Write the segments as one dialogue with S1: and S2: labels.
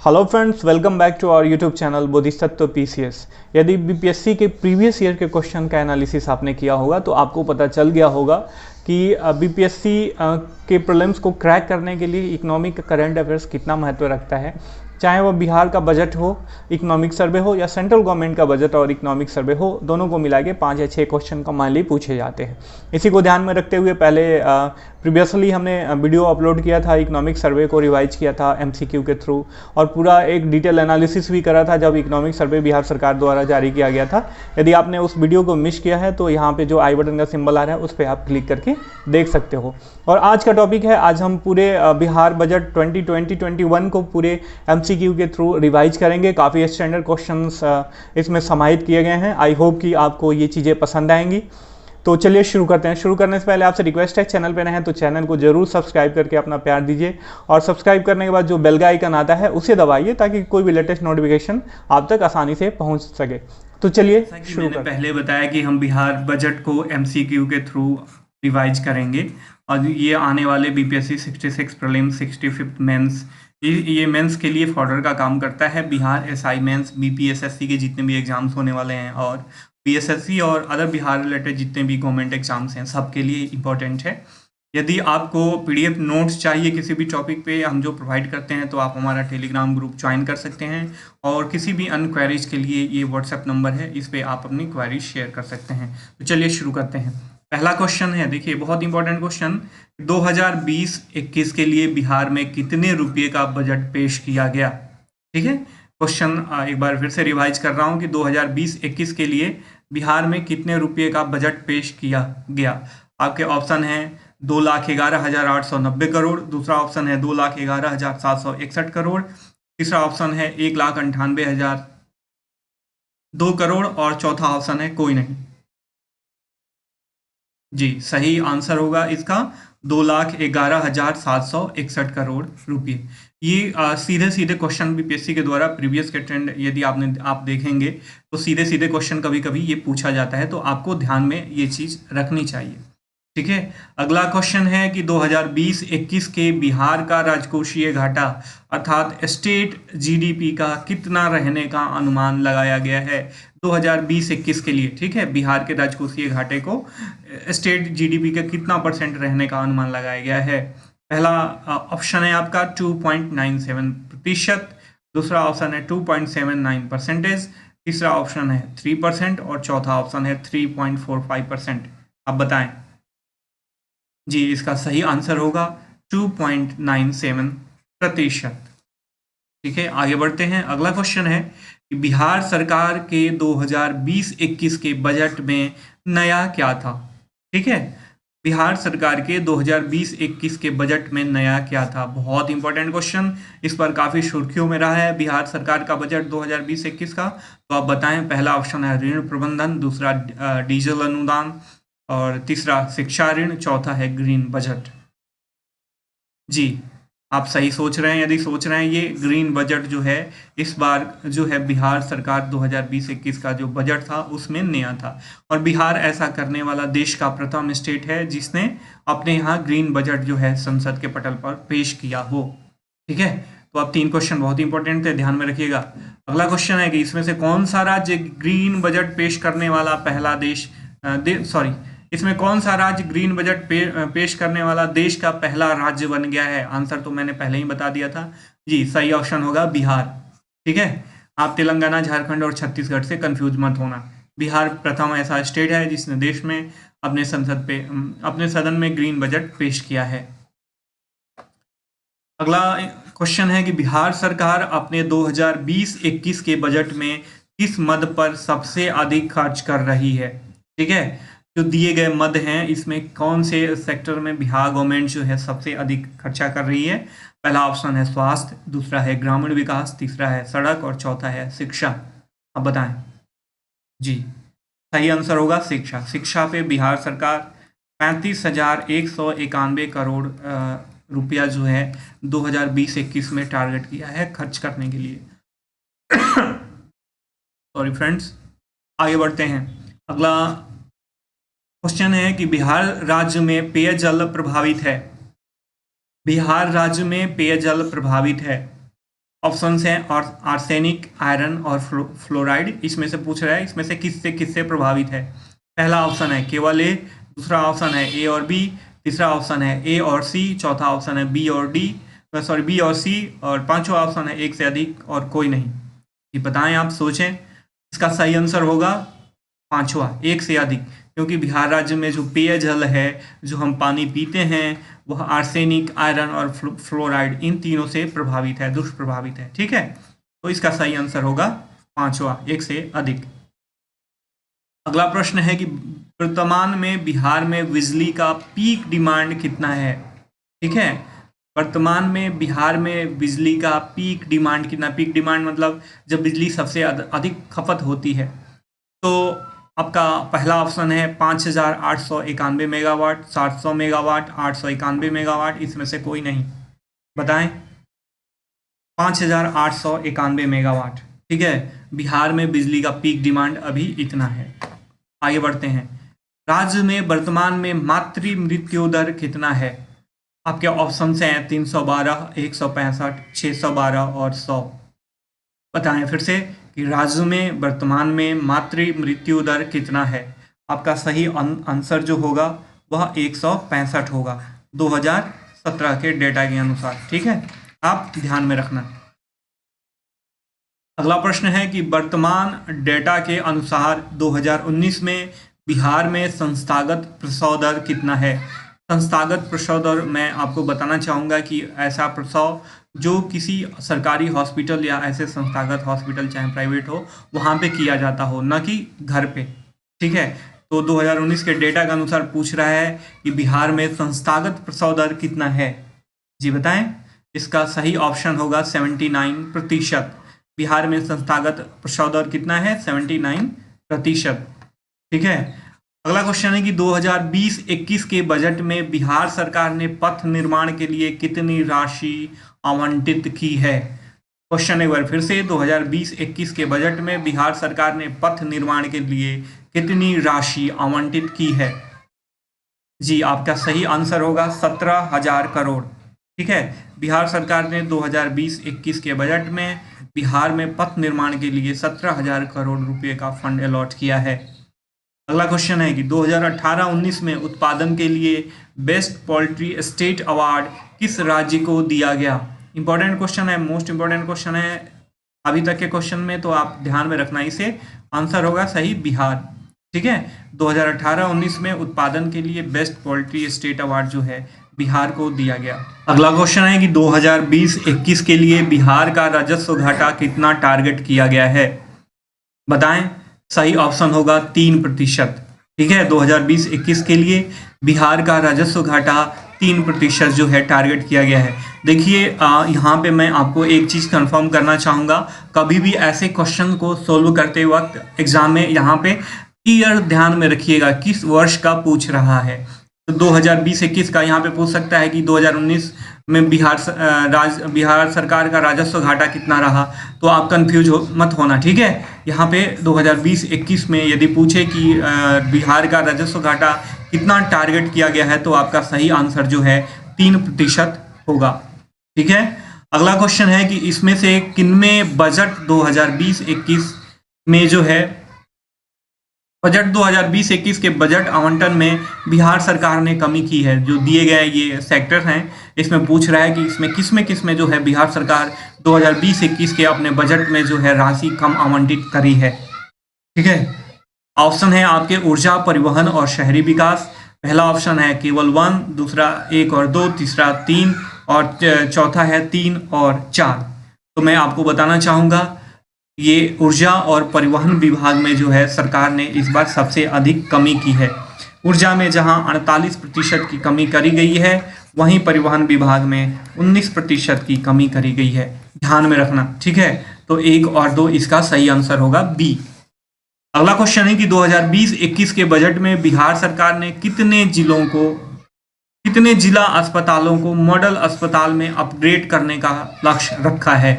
S1: Hello friends, welcome back to our YouTube channel Bodhisattva PCS. यदि BPSC के previous year के question का analysis आपने किया होगा तो आपको पता चल गया होगा कि बीपीएससी के प्रीलिम्स को क्रैक करने के लिए इकोनॉमिक करंट अफेयर्स कितना महत्व रखता है। चाहे वो बिहार का बजट हो, इकोनॉमिक सर्वे हो, या सेंट्रल गवर्नमेंट का बजट और इकोनॉमिक सर्वे हो, दोनों को मिला के 5 या 6 क्वेश्चन कॉमनली पूछे जाते हैं। इसी को ध्यान में रखते हुए पहले प्रीवियसली हमने वीडियो अपलोड किया था, इकोनॉमिक सर्वे को रिवाइज किया था एमसीक्यू के थ्रू, और पूरा एक डिटेल एनालिसिस भी करा था जब इकोनॉमिक सर्वे बिहार सरकार द्वारा जारी किया गया था। यदि आपने उस वीडियो को मिस किया है तो यहाँ पे जो आई बटन का सिंबल आ रहा है उस पर आप क्लिक करके देख सकते हो। और आज का टॉपिक है, आज हम पूरे बिहार बजट 2020-21 को पूरे एमसीक्यू के थ्रू रिवाइज करेंगे। काफ़ी स्टैंडर्ड क्वेश्चंस इसमें समाहित किए गए हैं। आई होप कि आपको ये चीज़ें पसंद आएंगी। तो चलिए शुरू करते हैं। शुरू करने से पहले आपसे रिक्वेस्ट है, चैनल पे नए हैं तो चैनल को जरूर सब्सक्राइब करके अपना प्यार दीजिए, और सब्सक्राइब करने के बाद जो बेल का आइकन आता है उसे दबाइए ताकि कोई भी लेटेस्ट नोटिफिकेशन आप तक आसानी से पहुंच सके। तो चलिए शुरू करते हैं।
S2: पहले बताया कि हम बिहार बजट को एमसीक्यू के थ्रू रिवाइज करेंगे, और ये आने वाले बीपीएससी 66 प्रीलिम्स 65 मेंस, ये मेंस के लिए फॉर्डर का काम करता है। बिहार एसआई मेंस, बीपीएसएससी के जितने भी एग्जाम्स होने वाले हैं, और बीएसएससी और अदर बिहार रिलेटेड जितने भी गवर्नमेंट एग्जाम्स हैं, सबके लिए इम्पोर्टेंट है। यदि आपको पीडीएफ नोट्स चाहिए किसी भी टॉपिक पे, हम जो प्रोवाइड करते हैं, तो आप हमारा टेलीग्राम ग्रुप ज्वाइन कर सकते हैं, और किसी भी अन्य क्वेरीज के लिए ये व्हाट्सएप नंबर है, इस पे आप अपनी क्वेरीज शेयर कर सकते हैं। तो चलिए शुरू करते हैं। पहला क्वेश्चन है, देखिए बहुत इंपॉर्टेंट क्वेश्चन, 2020-21 के लिए बिहार में कितने रुपये का बजट पेश किया गया। ठीक है, क्वेश्चन एक बार फिर से रिवाइज कर रहा हूँ कि 2020-21 के लिए बिहार में कितने रुपये का बजट पेश किया गया। आपके ऑप्शन हैं 2,11,890 करोड़, दूसरा ऑप्शन है 2,11,761 करोड़, तीसरा ऑप्शन है 1,98,002 करोड़, और चौथा ऑप्शन है कोई नहीं। जी, सही आंसर होगा इसका 2,11,761 करोड़ रुपये। ये सीधे सीधे क्वेश्चन बीपीएससी के द्वारा प्रीवियस के ट्रेंड यदि आप देखेंगे तो सीधे सीधे क्वेश्चन कभी कभी ये पूछा जाता है, तो आपको ध्यान में ये चीज़ रखनी चाहिए। ठीक है, अगला क्वेश्चन है कि 2020-21 के बिहार का राजकोषीय घाटा अर्थात स्टेट जीडीपी का कितना रहने का अनुमान लगाया गया है 2020-21 के लिए। ठीक है, बिहार के राजकोषीय घाटे को स्टेट जीडीपी का कितना % रहने का अनुमान लगाया गया है। पहला ऑप्शन है आपका 2.97%, दूसरा ऑप्शन है 2.79%, तीसरा ऑप्शन है 3%, और चौथा ऑप्शन है 3.45%। आप बताएं। जी, इसका सही आंसर होगा 2.97%। ठीक है, आगे बढ़ते हैं। अगला क्वेश्चन है कि बिहार सरकार के 2020-21 के बजट में नया क्या था। ठीक है, बिहार सरकार के 2020-21 के बजट में नया क्या था। बहुत इंपॉर्टेंट क्वेश्चन, इस पर काफ़ी सुर्खियों में रहा है बिहार सरकार का बजट 2020-21 का। तो आप बताएं। पहला ऑप्शन है ऋण प्रबंधन, दूसरा डीजल अनुदान, और तीसरा शिक्षा ऋण, चौथा है ग्रीन बजट। जी, आप सही सोच रहे हैं। यदि सोच रहे हैं, ये ग्रीन बजट जो है इस बार जो है बिहार सरकार 2020-21 का जो बजट था उसमें नया था, और बिहार ऐसा करने वाला देश का प्रथम स्टेट है जिसने अपने यहाँ ग्रीन बजट जो है संसद के पटल पर पेश किया हो। ठीक है, तो अब 3 क्वेश्चन बहुत इंपॉर्टेंट थे, ध्यान में रखिएगा। अगला क्वेश्चन है कि इसमें से कौन सा राज्य ग्रीन बजट पेश करने वाला पहला इसमें कौन सा राज्य ग्रीन बजट पेश करने वाला देश का पहला राज्य बन गया है। आंसर तो मैंने पहले ही बता दिया था। जी, सही ऑप्शन होगा बिहार। ठीक है, आप तेलंगाना, झारखंड और छत्तीसगढ़ से कंफ्यूज मत होना। बिहार प्रथम ऐसा स्टेट है जिसने देश में अपने सदन में ग्रीन बजट पेश किया है। अगला क्वेश्चन है कि बिहार सरकार अपने 2020-21 के बजट में किस मद पर सबसे अधिक खर्च कर रही है। ठीक है, जो दिए गए मद हैं इसमें कौन से सेक्टर में बिहार गवर्नमेंट जो है सबसे अधिक खर्चा कर रही है। पहला ऑप्शन है स्वास्थ्य, दूसरा है ग्रामीण विकास, तीसरा है सड़क, और चौथा है शिक्षा। अब बताएं। जी, सही आंसर होगा शिक्षा। शिक्षा पे बिहार सरकार 35,191 करोड़ रुपया जो है 2020-21 में टारगेट किया है खर्च करने के लिए। सॉरी फ्रेंड्स, आगे बढ़ते हैं। अगला क्वेश्चन है कि बिहार राज्य में पेयजल प्रभावित है। बिहार राज्य में पेयजल प्रभावित है। ऑप्शंस हैं और आर्सेनिक, आयरन और फ्लोराइड। इसमें से पूछ रहा है इसमें से किससे प्रभावित है। पहला ऑप्शन है केवल ए, दूसरा ऑप्शन है ए और बी, तीसरा ऑप्शन है ए और सी, चौथा ऑप्शन है बी और सी, और पांचवा ऑप्शन है एक से अधिक और कोई नहीं। ये बताएं, आप सोचें। इसका सही आंसर होगा पांचवा, एक से अधिक, क्योंकि बिहार राज्य में जो पेयजल है, जो हम पानी पीते हैं, वह आर्सेनिक, आयरन और फ्लोराइड इन तीनों से प्रभावित है, दुष्प्रभावित है। ठीक है, तो इसका सही आंसर होगा पांचवा, एक से अधिक। अगला प्रश्न है कि वर्तमान में बिहार में बिजली का पीक डिमांड कितना है। ठीक है, वर्तमान में बिहार में बिजली का पीक डिमांड कितना। पीक डिमांड मतलब जब बिजली सबसे अधिक खपत होती है। तो आपका पहला ऑप्शन है 5891 मेगावाट, 700 मेगावाट, 891 मेगावाट, इसमें से कोई नहीं। बताएं। 5891 मेगावाट। ठीक है, बिहार में बिजली का पीक डिमांड अभी इतना है। आगे बढ़ते हैं। राज्य में वर्तमान में मातृ मृत्यु दर कितना है। आपके ऑप्शन हैं 312, 165, 612 और 100। बताएं फिर से कि राज्य में वर्तमान में मातृ मृत्यु दर कितना है। आपका सही आंसर जो होगा वह 165 होगा 2017 के डेटा के अनुसार। ठीक है, आप ध्यान में रखना। अगला प्रश्न है कि वर्तमान डेटा के अनुसार 2019 में बिहार में संस्थागत प्रसव दर कितना है। संस्थागत प्रसव दर मैं आपको बताना चाहूँगा कि ऐसा प्रसव जो किसी सरकारी हॉस्पिटल या ऐसे संस्थागत हॉस्पिटल चाहे प्राइवेट हो वहाँ पे किया जाता हो, न कि घर पे। ठीक है, तो 2019 के डेटा के अनुसार पूछ रहा है कि बिहार में संस्थागत प्रसव दर कितना है। जी बताएं। इसका सही ऑप्शन होगा 79%। बिहार में संस्थागत प्रसव दर कितना है, 79%। ठीक है, अगला क्वेश्चन है कि 2020-21 के बजट में बिहार सरकार ने पथ निर्माण के लिए कितनी राशि आवंटित की है। क्वेश्चन एक बार फिर से, 2020-21 के बजट में बिहार सरकार ने पथ निर्माण के लिए कितनी राशि आवंटित की है। जी, आपका सही आंसर होगा 17,000 करोड़। ठीक है, बिहार सरकार ने 2020-21 के बजट में बिहार में पथ निर्माण के लिए 17,000 करोड़ रुपए का फंड अलॉट किया है। अगला क्वेश्चन है कि 2018-19 में उत्पादन के लिए बेस्ट पोल्ट्री स्टेट अवार्ड किस राज्य को दिया गया। इंपॉर्टेंट क्वेश्चन है, मोस्ट इंपॉर्टेंट क्वेश्चन है अभी तक के क्वेश्चन में, तो आप ध्यान में रखना। इसे आंसर होगा सही बिहार। ठीक है, 2018-19 में उत्पादन के लिए बेस्ट पोल्ट्री स्टेट अवार्ड जो है बिहार को दिया गया। अगला क्वेश्चन है कि 2020-21 के लिए बिहार का राजस्व घाटा कितना टारगेट किया गया है। बताएं। सही ऑप्शन होगा 3%। ठीक है, 2020-21 के लिए बिहार का राजस्व घाटा 3% जो है टारगेट किया गया है। देखिए, यहाँ पे मैं आपको एक चीज़ कंफर्म करना चाहूँगा, कभी भी ऐसे क्वेश्चन को सोल्व करते वक्त एग्जाम में यहाँ पे ईयर ध्यान में रखिएगा किस वर्ष का पूछ रहा है। तो 2020-21 का यहाँ पे पूछ सकता है कि 2019 में बिहार सरकार का राजस्व घाटा कितना रहा, तो आप कंफ्यूज मत होना। ठीक है, यहाँ पे 2020-21 में यदि पूछे कि बिहार का राजस्व घाटा कितना टारगेट किया गया है, तो आपका सही आंसर जो है 3% होगा। ठीक है, अगला क्वेश्चन है कि इसमें से किनमें बजट 2020-21 में जो है बजट 2020-21 के बजट आवंटन में बिहार सरकार ने कमी की है। जो दिए गए ये सेक्टर हैं, इसमें पूछ रहा है कि इसमें किसमें जो है बिहार सरकार 2020-21 के अपने बजट में जो है राशि कम आवंटित करी है। ठीक है, ऑप्शन है आपके ऊर्जा, परिवहन और शहरी विकास। पहला ऑप्शन है केवल 1, दूसरा 1 और 2, तीसरा 3 और चौथा है 3 और 4। तो मैं आपको बताना चाहूँगा ये ऊर्जा और परिवहन विभाग में जो है सरकार ने इस बार सबसे अधिक कमी की है। ऊर्जा में जहां 48% की कमी करी गई है, वहीं परिवहन विभाग में 19% की कमी करी गई है। ध्यान में रखना। ठीक है, तो 1 और 2 इसका सही आंसर होगा बी। अगला क्वेश्चन है कि 2020-21 के बजट में बिहार सरकार ने कितने जिला अस्पतालों को मॉडल अस्पताल में अपग्रेड करने का लक्ष्य रखा है।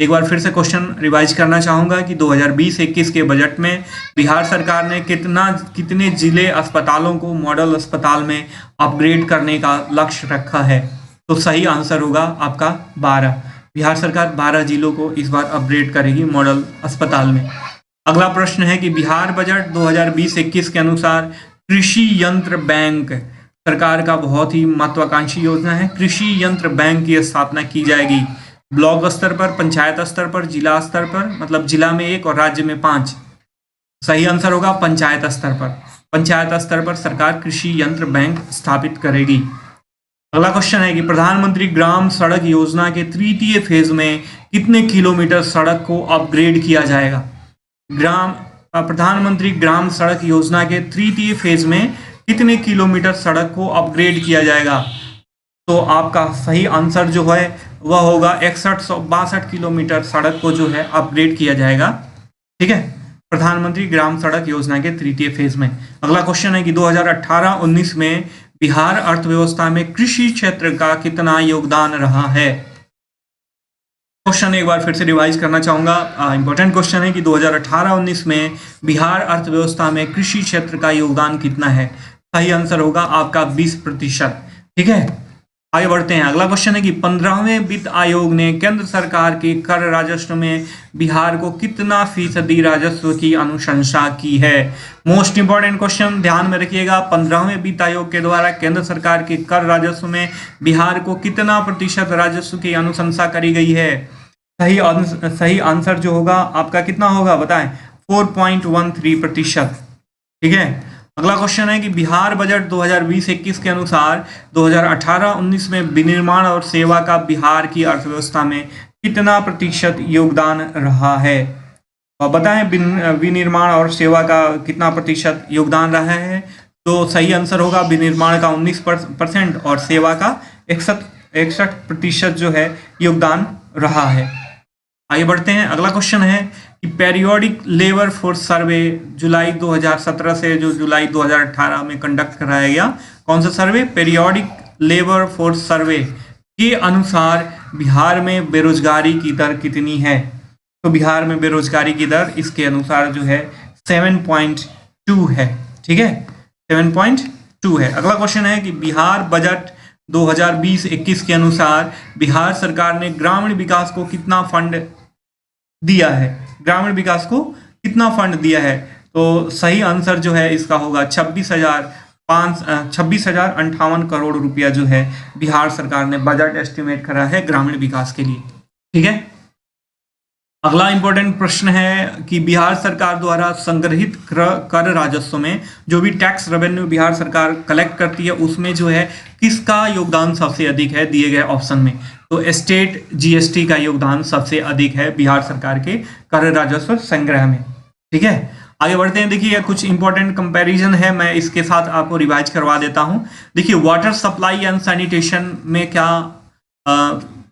S2: एक बार फिर से क्वेश्चन रिवाइज करना चाहूँगा कि 2020-21 के बजट में बिहार सरकार ने कितने जिले अस्पतालों को मॉडल अस्पताल में अपग्रेड करने का लक्ष्य रखा है। तो सही आंसर होगा आपका 12। बिहार सरकार 12 जिलों को इस बार अपग्रेड करेगी मॉडल अस्पताल में। अगला प्रश्न है कि बिहार बजट 2020-21 के अनुसार कृषि यंत्र बैंक सरकार का बहुत ही महत्वाकांक्षी योजना है। कृषि यंत्र बैंक की स्थापना की जाएगी ब्लॉक स्तर पर, पंचायत स्तर पर, जिला स्तर पर, मतलब जिला में 1 और राज्य में 5। सही आंसर होगा पंचायत स्तर पर। पंचायत स्तर पर सरकार कृषि यंत्र बैंक स्थापित करेगी। अगला क्वेश्चन है कि प्रधानमंत्री ग्राम सड़क योजना के तृतीय फेज में कितने किलोमीटर सड़क को अपग्रेड किया जाएगा? प्रधानमंत्री ग्राम सड़क योजना के तृतीय फेज में कितने किलोमीटर सड़क को अपग्रेड किया जाएगा? तो आपका सही आंसर जो है वह होगा 6162 किलोमीटर सड़क को जो है अपग्रेड किया जाएगा। ठीक है, प्रधानमंत्री ग्राम सड़क योजना के तृतीय फेज में। अगला क्वेश्चन है कि 2018-19 में बिहार अर्थव्यवस्था में कृषि क्षेत्र का कितना योगदान रहा है? क्वेश्चन एक बार फिर से रिवाइज करना चाहूंगा। इंपॉर्टेंट क्वेश्चन है कि 2018-19 में बिहार अर्थव्यवस्था में कृषि क्षेत्र का योगदान कितना है? सही आंसर होगा आपका 20%। ठीक है, आगे बढ़ते हैं। अगला क्वेश्चन है कि 15वें वित्त आयोग ने केंद्र सरकार के कर राजस्व में बिहार को कितना फीसदी राजस्व की अनुशंसा की है? मोस्ट इंपॉर्टेंट क्वेश्चन, ध्यान में रखिएगा। 15वें वित्त आयोग के द्वारा केंद्र सरकार के कर राजस्व में बिहार को कितना प्रतिशत राजस्व की अनुशंसा करी गई है? सही आंसर जो होगा आपका कितना होगा बताएं? 4.13%। ठीक है, अगला क्वेश्चन है कि बिहार बजट 2020-21 के अनुसार 2018-19 में विनिर्माण और सेवा का बिहार की अर्थव्यवस्था में कितना प्रतिशत योगदान रहा है? और बताएं विनिर्माण और सेवा का कितना प्रतिशत योगदान रहा है? तो सही आंसर होगा विनिर्माण का 19% और सेवा का 61% जो है योगदान रहा है। आगे बढ़ते हैं। अगला क्वेश्चन है कि पेरियोडिक लेबर फोर्स सर्वे जुलाई 2017 से जो जुलाई 2018 में कंडक्ट कराया गया, कौन सा सर्वे? पेरियोडिक लेबर फोर्स सर्वे के अनुसार बिहार में बेरोजगारी की दर कितनी है? तो बिहार में बेरोजगारी की दर इसके अनुसार जो है 7.2 है। ठीक है, 7.2 है। अगला क्वेश्चन है कि बिहार बजट 2020-21 के अनुसार बिहार सरकार ने ग्रामीण विकास को कितना फंड दिया है? ग्रामीण विकास को कितना फंड दिया है? तो सही आंसर जो है इसका होगा 26,058 करोड़ रुपया जो है बिहार सरकार ने बजट एस्टिमेट करा है ग्रामीण विकास के लिए। ठीक है, अगला इंपॉर्टेंट प्रश्न है कि बिहार सरकार द्वारा संग्रहित कर राजस्व में जो भी टैक्स रेवेन्यू बिहार सरकार कलेक्ट करती है उसमें जो है किसका योगदान सबसे अधिक है? दिए गए ऑप्शन में तो स्टेट जीएसटी का योगदान सबसे अधिक है बिहार सरकार के कर राजस्व संग्रह में। ठीक है, आगे बढ़ते हैं। देखिए कुछ इंपॉर्टेंट कंपैरिजन है, मैं इसके साथ आपको रिवाइज करवा देता हूं। देखिए वाटर सप्लाई एंड सैनिटेशन में क्या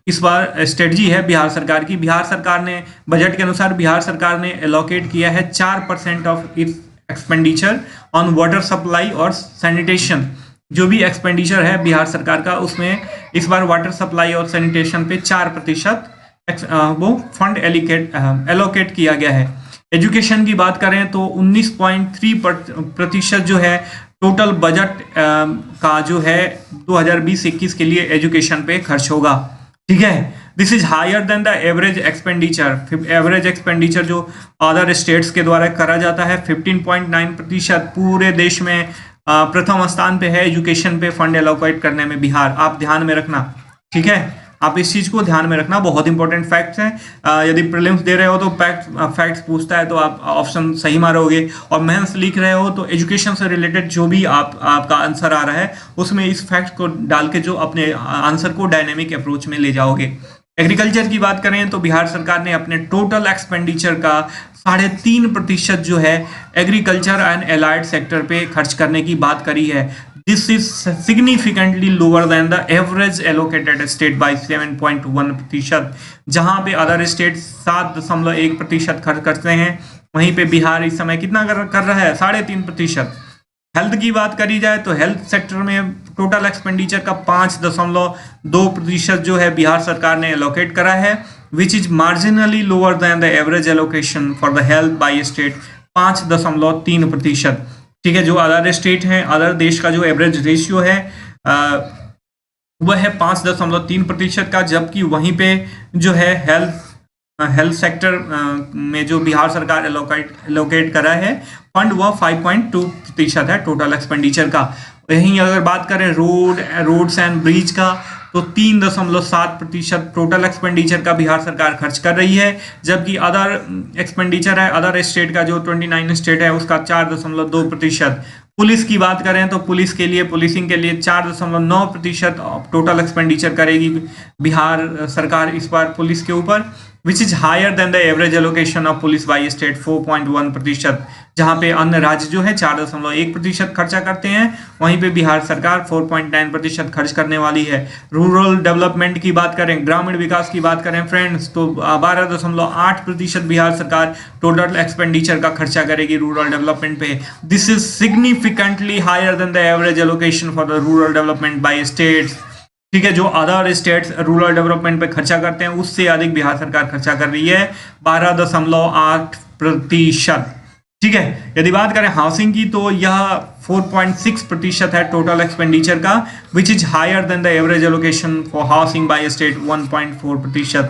S2: इस बार स्ट्रेटजी है बिहार सरकार की? बिहार सरकार ने बजट के अनुसार बिहार सरकार ने एलोकेट किया है 4% of its expenditure on water supply और सैनिटेशन। जो भी एक्सपेंडिचर है बिहार सरकार का उसमें इस बार वाटर सप्लाई और सैनिटेशन पे 4% वो फंड एलोकेट किया गया है। एजुकेशन की बात करें तो 19.3% जो है टोटल बजट का जो है 2020-21 के लिए एजुकेशन पे खर्च होगा। ठीक है, this is higher than the average expenditure. Average expenditure जो अदर स्टेट्स के द्वारा करा जाता है 15.9%। पूरे देश में प्रथम स्थान पे है एजुकेशन पे फंड एलोकेट करने में बिहार। आप ध्यान में रखना, ठीक है, आप इस चीज को ध्यान में रखना, बहुत इंपॉर्टेंट फैक्ट्स हैं। यदि प्रीलिम्स दे रहे हो तो फैक्ट्स पूछता है तो आप ऑप्शन सही मारोगे, और मेंस लिख रहे हो तो एजुकेशन से रिलेटेड जो भी आपका आंसर आ रहा है उसमें इस फैक्ट को डाल के जो अपने आंसर को डायनेमिक अप्रोच में ले जाओगे। एग्रीकल्चर की बात करें तो बिहार सरकार ने अपने टोटल एक्सपेंडिचर का 3.5% जो है एग्रीकल्चर एंड एलाइड सेक्टर पे खर्च करने की बात करी है। This is significantly lower than the average allocated state by 7.1%। जहां पे अदर स्टेट 7.1% खर्च करते हैं, वहीं पे बिहार इस समय कितना कर रहा है? 3.5%। हेल्थ की बात करी जाए तो हेल्थ सेक्टर में टोटल एक्सपेंडिचर का 5.2% जो है बिहार सरकार ने एलोकेट करा है, which is marginally lower than the average allocation for the health by state 5.3%। ठीक है, जो अदर स्टेट हैं, अदर देश का जो एवरेज रेशियो है वह है 5.3% का, जबकि वहीं पे जो है हेल्थ सेक्टर में जो बिहार सरकार एलोकेट करा है फंड, वह 5.2% है टोटल एक्सपेंडिचर का। यहीं अगर बात करें रोड्स एंड ब्रिज का, तो 3.7% टोटल एक्सपेंडिचर का बिहार सरकार खर्च कर रही है, जबकि अदर एक्सपेंडिचर है अदर स्टेट का जो 29 स्टेट है उसका 4.2%। पुलिस की बात करें तो पुलिसिंग के लिए 4.9% टोटल एक्सपेंडिचर करेगी बिहार सरकार इस बार पुलिस के ऊपर, which is higher than the average allocation of police by state 4.1%, जहां पे अन्य राज्य जो है 4.1% खर्चा करते हैं, वहीं पे बिहार सरकार 4.9% खर्च करने वाली है। रूरल डेवलपमेंट की बात करें, ग्रामीण विकास की बात करें फ्रेंड्स, तो 12.8% बिहार सरकार टोटल एक्सपेंडिचर का खर्चा करेगी रूरल डेवलपमेंट पे। This is significantly higher than the average allocation for the rural development by states. ठीक है, जो अदर स्टेट्स रूरल डेवलपमेंट पे खर्चा करते हैं उससे अधिक बिहार सरकार खर्चा कर रही है, 12.8%। ठीक है, यदि बात करें हाउसिंग की तो यह 4.6% है टोटल एक्सपेंडिचर का, which is higher than the average allocation for housing by state 1.4%।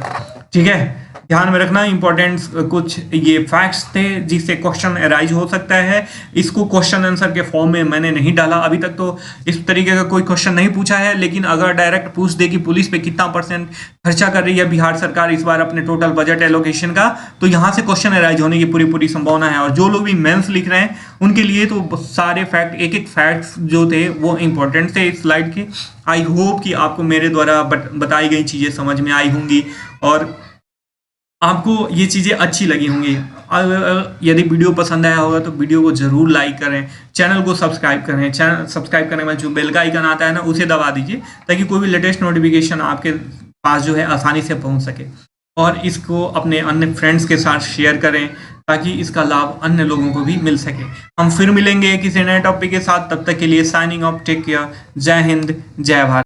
S2: ठीक है, ध्यान में रखना इंपॉर्टेंट कुछ ये फैक्ट्स थे जिससे क्वेश्चन अराइज हो सकता है। इसको क्वेश्चन आंसर के फॉर्म में मैंने नहीं डाला, अभी तक तो इस तरीके का कोई क्वेश्चन नहीं पूछा है, लेकिन अगर डायरेक्ट पूछ दे कि पुलिस पे कितना % खर्चा कर रही है बिहार सरकार इस बार अपने टोटल बजट एलोकेशन का, तो यहाँ से क्वेश्चन अराइज होने की पूरी संभावना है। और जो लोग भी मेंस लिख रहे हैं उनके लिए तो सारे फैक्ट एक फैक्ट्स जो थे वो इंपॉर्टेंट थे इस स्लाइड के। आई होप कि आपको मेरे द्वारा बताई गई चीज़ें समझ में आई होंगी और आपको ये चीज़ें अच्छी लगी होंगी। यदि वीडियो पसंद आया होगा तो वीडियो को जरूर लाइक करें, चैनल को सब्सक्राइब करें। चैनल सब्सक्राइब करने में जो बेल का आइकन आता है ना उसे दबा दीजिए, ताकि कोई भी लेटेस्ट नोटिफिकेशन आपके पास जो है आसानी से पहुंच सके। और इसको अपने अन्य फ्रेंड्स के साथ शेयर करें ताकि इसका लाभ अन्य लोगों को भी मिल सके। हम फिर मिलेंगे किसी नए टॉपिक के साथ, तब तक के लिए साइनिंग ऑफ, टेक केयर, जय हिंद, जय भारत।